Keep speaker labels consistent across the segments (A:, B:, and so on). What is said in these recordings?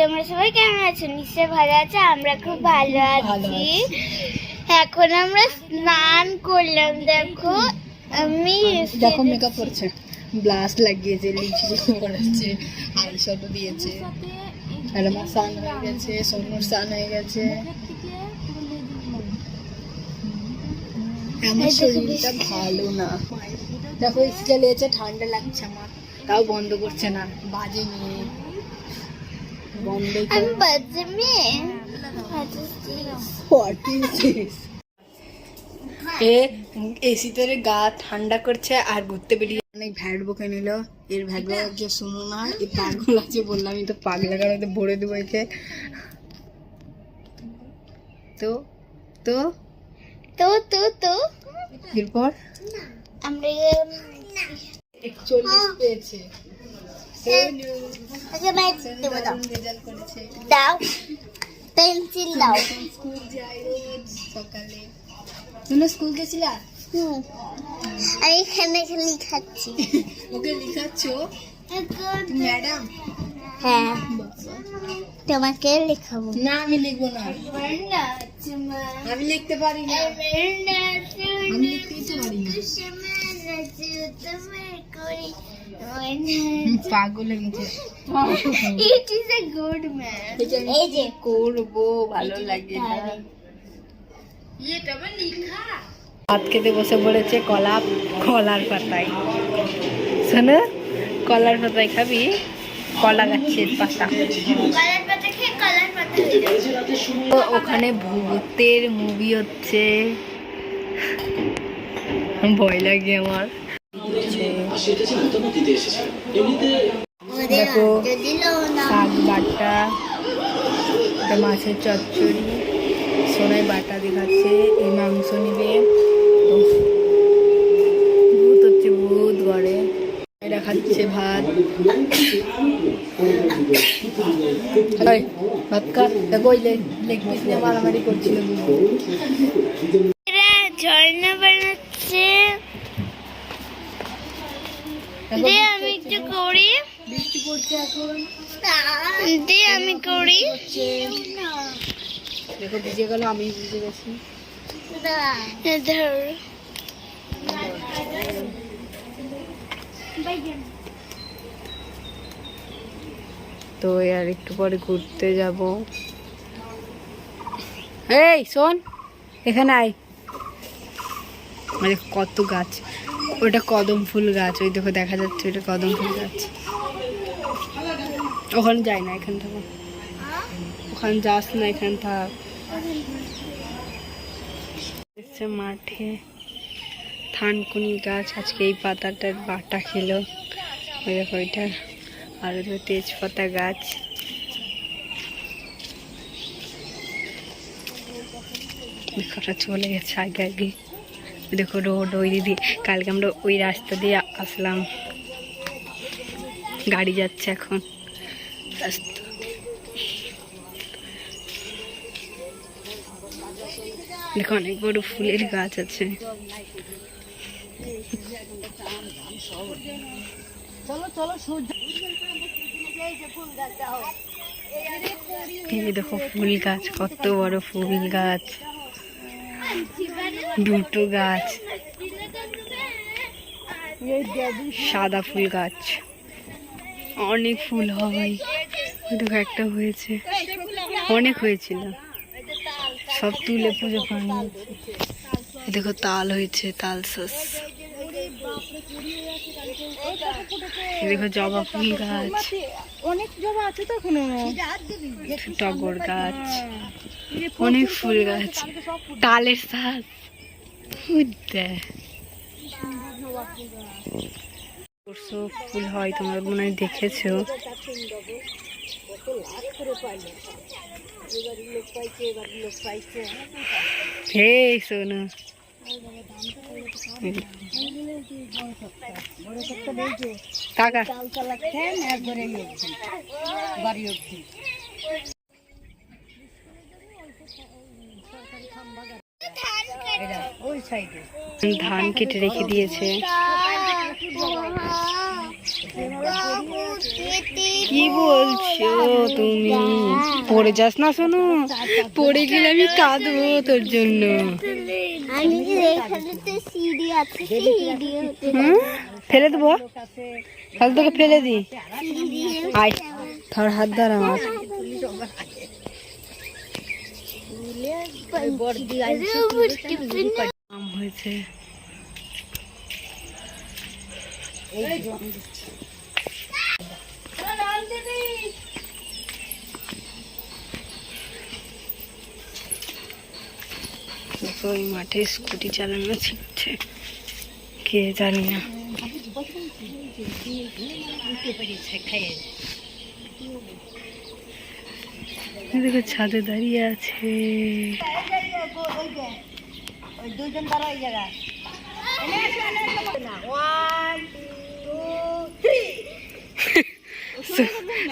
A: তোমরা সবাই কেমন আছো? নিশ্চয়ই ভালো আছো। আমরা খুব ভালো আছি। এখন আমরা স্নান করলাম। দেখো
B: মেকআপ করছে, ব্লাশ লাগিয়েছে, লিপস্টিক করেছে, আইশ্যাডো দিয়েছে। আর আমার স্নান হয়ে গেছে, সোনুর স্নান হয়ে গেছে। আমার শরীরটা ভালো না, দেখো স্কেল এসে ঠান্ডা লাগছে আমার, তাও বন্ধ করছে না। বাজে মেয়ে, বন্ধই এসি তোরে গা ঠান্ডা করছে আর ঘুরতে বেরিয়ে অনেক ভ্যাট বকে নিল। এর ভ্যাট যে শুনো না, এই পাগল আছে বললাম, আমি তো পাগলা গাড়িতে ভরে দেবো একে। তো তো
A: তো তো তো
B: এরপর
A: আমরা
B: 41 পেয়েছে।
A: দাও পেন্সিল দাও।
B: স্কুল যাই রোজ সকালে। তুমি স্কুল গেছিলা?
A: আমি এখানে লিখাচ্ছি।
B: ওকে লিখাচ্ছো? ম্যাডাম?
A: হ্যাঁ, তোমাকে লেখাবো
B: না, আমি লিখবো না, আমি লিখতে পারি না, আমি লিখতেই তো পারি না। পাগল গেছে।
A: It is a good man.
B: এই যে করবো, ভালো লাগে না। ভাত খেতে বসে পড়েছে কলার পাতায়। শোনো, কলার পাতায় খাবি? কলা গাছের পাতা। ওখানে ভূতের মুভি হচ্ছে, ভয় লাগে আমার। দেখো শাক বাটা, মাছের চচ্চড়ি, সোনাই বাটা দেখাচ্ছে। এই মাংস নিবে, ভূত হচ্ছে, ভূত ঘরে। এরা খাচ্ছে ভাত। ভাত খা। দেখো ওই লেগ পিস নিয়ে মারামারি করছিল।
A: ঝর্ণা বানাচ্ছে। আমি একটু করি।
B: বৃষ্টি পড়ছে এখন,
A: আমি করি।
B: দেখো ভিজে গেল, আমি ভিজে গেছি।
A: ধর
B: তো আর একটু পরে ঘুরতে যাব। এই শোন, এখানে আয়। মানে কত গাছ, ওটা কদম ফুল গাছ, ওই দেখো দেখা যাচ্ছে, ওটা কদম ফুল গাছ। ওখানে যাই না, এখান থাকো, ওখানে যাস না, এখান থাক। মাঠে থানকুনি গাছ, আজকে এই পাতাটার বাটা খেলো। ওই দেখো ওইটা, আর ওই তেজপাতা গাছ। দেখো চলে গেছে আগে আগে। দেখো রোড ওই দিদি, কালকে আমরা ওই রাস্তা দিয়ে আসলাম, গাড়ি যাচ্ছে এখন রাস্তা। দেখো অনেক বড় ফুলের গাছ আছে। এই দেখো ফুল গাছ, কত বড় ফুল গাছ, দুটো গাছ, সাদা ফুল গাছ, অনেক ফুল হয়। দেখো একটা হয়েছে, অনেক হয়েছিল, সব তুলে পুজো করে নিয়েছে। দেখো তাল হয়েছে, তাল শাঁস। দেখো জবা ফুল গাছ,
C: অনেক জবা আছে তখন,
B: টগর গাছ, অনেক ফুল গাছ, তালের শাঁস। ফুল হয়, তোমরা মনে হয় দেখেছো। হে সোনা, টাকা ধান কেটে রেখে দিয়েছে। কি বলছো তুমি? পড়ে যাস না শোনো, পড়ে গেলে আমি কাঁদবো তোর জন্য। ফেলে দেবো, তাহলে তোকে ফেলে দি। আয় তোর হাত ধর আমার। আম হয়েছে। ওই মাঠে স্কুটি চালানো শিখছে, কে জানি না। দেখো ছাদে দাঁড়িয়ে আছে।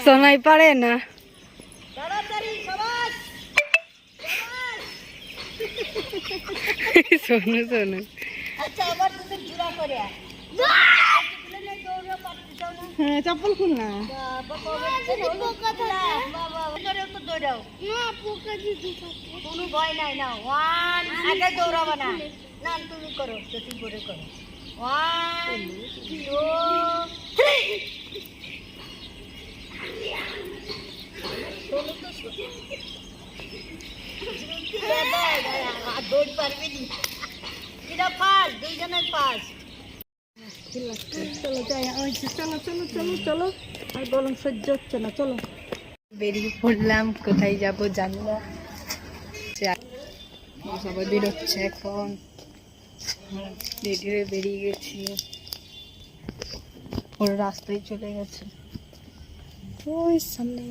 B: সোনাই পারে না। শোনো শোনো,
C: হ্যাঁ চপ্পল খুল না।
D: কোনো ভয় নাই না। ওয়ান, আগে দৌড়াবা না, না তুমি করো, যদি করে করো। One, two, three. দৌড় পারবি নি, এটা ফার্স্ট, দুইজনের ফার্স্ট।
C: চলো যাই, চলো চলো চলো চলো, আর গরম সহ্য হচ্ছে না, চলো।
B: বেরিয়ে পড়লাম, কোথায় যাব জানি না। সবাই বেরোচ্ছে এখন, রেডি হয়ে বেরিয়ে গেছি। ওর রাস্তায় চলে গেছে ওই সামনে।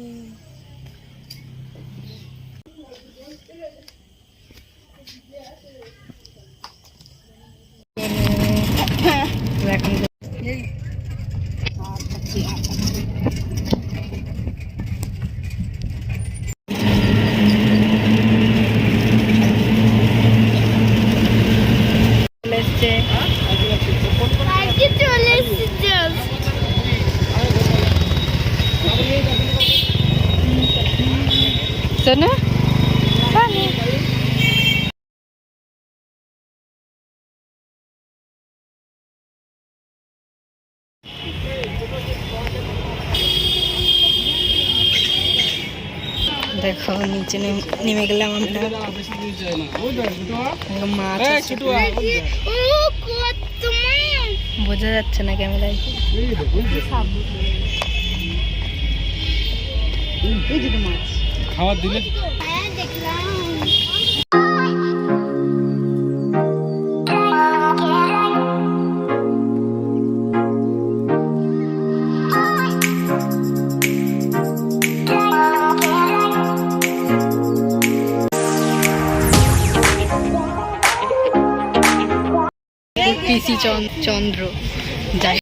B: এখন
A: চলে এসছে।
B: শোনো দেখো, নিচে নেমে গেলাম আমরা। মাছ আছে, বোঝা যাচ্ছে না ক্যামেরায়।
C: খাবার দিলে
A: হ্যাঁ দেখলাম।
B: পিসি চন্দ্র যাই।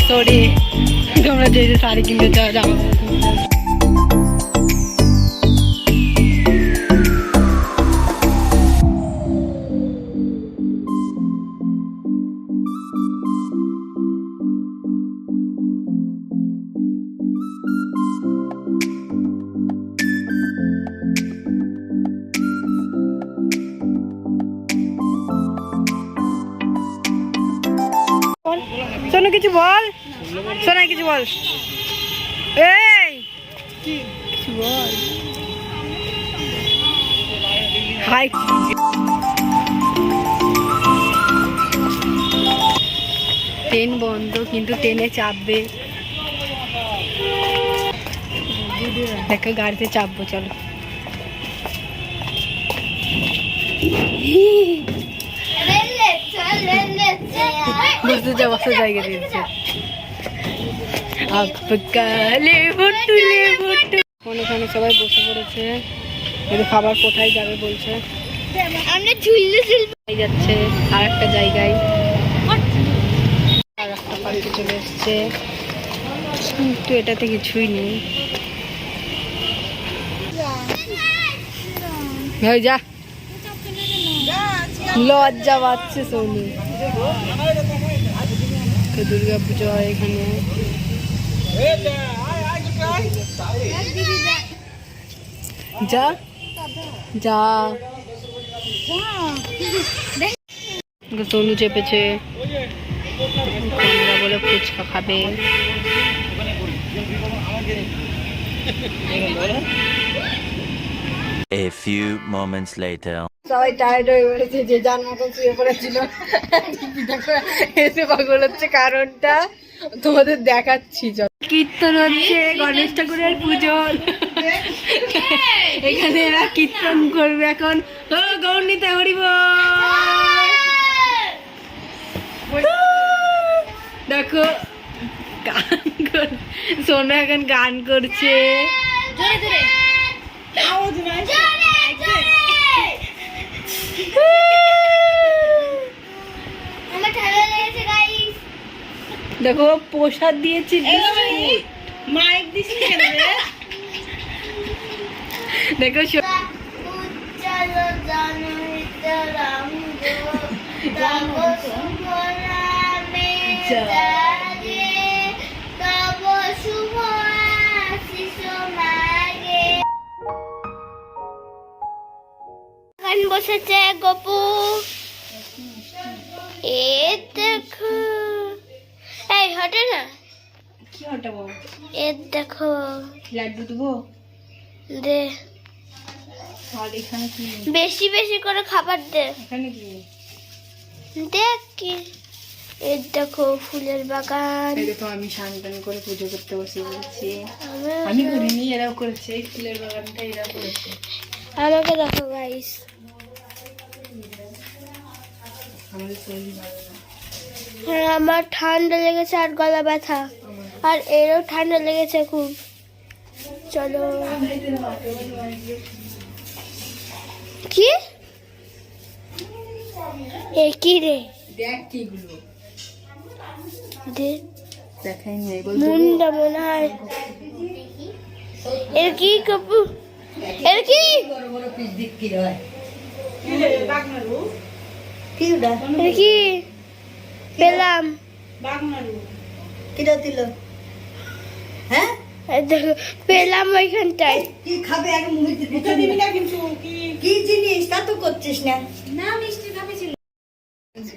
B: তোরে তোমরা যে যে শাড়ি কিনতে চাও, জামা সোনু কিছু বল, সোনাই কিছু বল, এই কিছু বল। হাই ট্রেন বন্ধ, কিন্তু ট্রেনে চাপবে। দেখো গাড়িতে চাপবো, চলো। বসতে যা, বসতে জায়গা দিচ্ছে। ওখানে সবাই বসে পড়েছে, কিন্তু খাবার কোথায় যাবে বলছে।
A: আমরা ঝুললে
B: যাচ্ছে আর একটা জায়গায়, আর একটা পার্কে চলে এসছে, কিন্তু এটাতে কিছুই নেই। যা, লজ্জা পাচ্ছে সোনি। দুর্গা পুজো হয় এখানে। যা যা, সোনু চেপেছে, বলে ফুচকা খাবে।
E: A few moments later.
B: সবাই টায়ার্ড হয়ে পড়েছে, যে যার মতন শুয়ে পড়েছিল। এসে পাগল হচ্ছে, কারণটা তোমাদের দেখাচ্ছি। কীর্তন হচ্ছে গণেশ ঠাকুরের পুজো, এখানে এরা কীর্তন করবে এখন। গৌরনীতে হরিব, দেখো গান সোনু এখন গান করছে। দেখো প্রসাদ দিয়েছি,
C: মাইক দিস
B: দেখো
A: গান বসেছে গপু, এ দেখো। এই হটে না,
B: কি হটাবো?
A: এ দেখো,
B: লাড্ডু দেবো
A: দে
B: আর এখানে কি?
A: বেশি বেশি করে খাবার দে।
B: এখানে কি?
A: দেখ কি, এ দেখো ফুলের বাগান।
B: এই দেখো আমি সান করে পুজো করতে বসে বলছি।
A: আমার-
B: আমি করিনি, এরাও করেছে। এই ফুলের বাগানটা এরা করেছে।
A: আমাকে দেখো গাইস,
B: আমাদের শরীর ভালো না।
A: হ্যাঁ আমার ঠান্ডা লেগেছে আর গলা ব্যথা, আর এরও ঠান্ডা লেগেছে খুব। চলো, কি এ কি রে,
B: দেখ কিগুলো
A: দে
B: দেখাই নেই,
A: মুন্ডা মনে হয়। এর কি কপু, এর কি এর কি পেলাম,
D: কিরা দিল? হ্যাঁ,
A: এই দেখো পেলাম ওইখানটায়।
D: কি খাবে আগে মুখে দিবি না, কিন্তু কি জিনিস তা তো করছিস না। না মিষ্টি খাবি ছিল।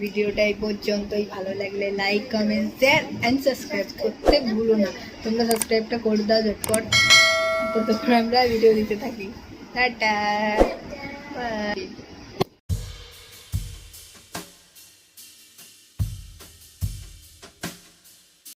B: ভিডিওটা এই পর্যন্তই। ভালো লাগলে like, comment, share and subscribe করতে ভুলো না। তোমরা সাবস্ক্রাইবটা করে দাও ঝটপট, ততক্ষণ আমরা ভিডিও দিতে থাকি। Tata, by.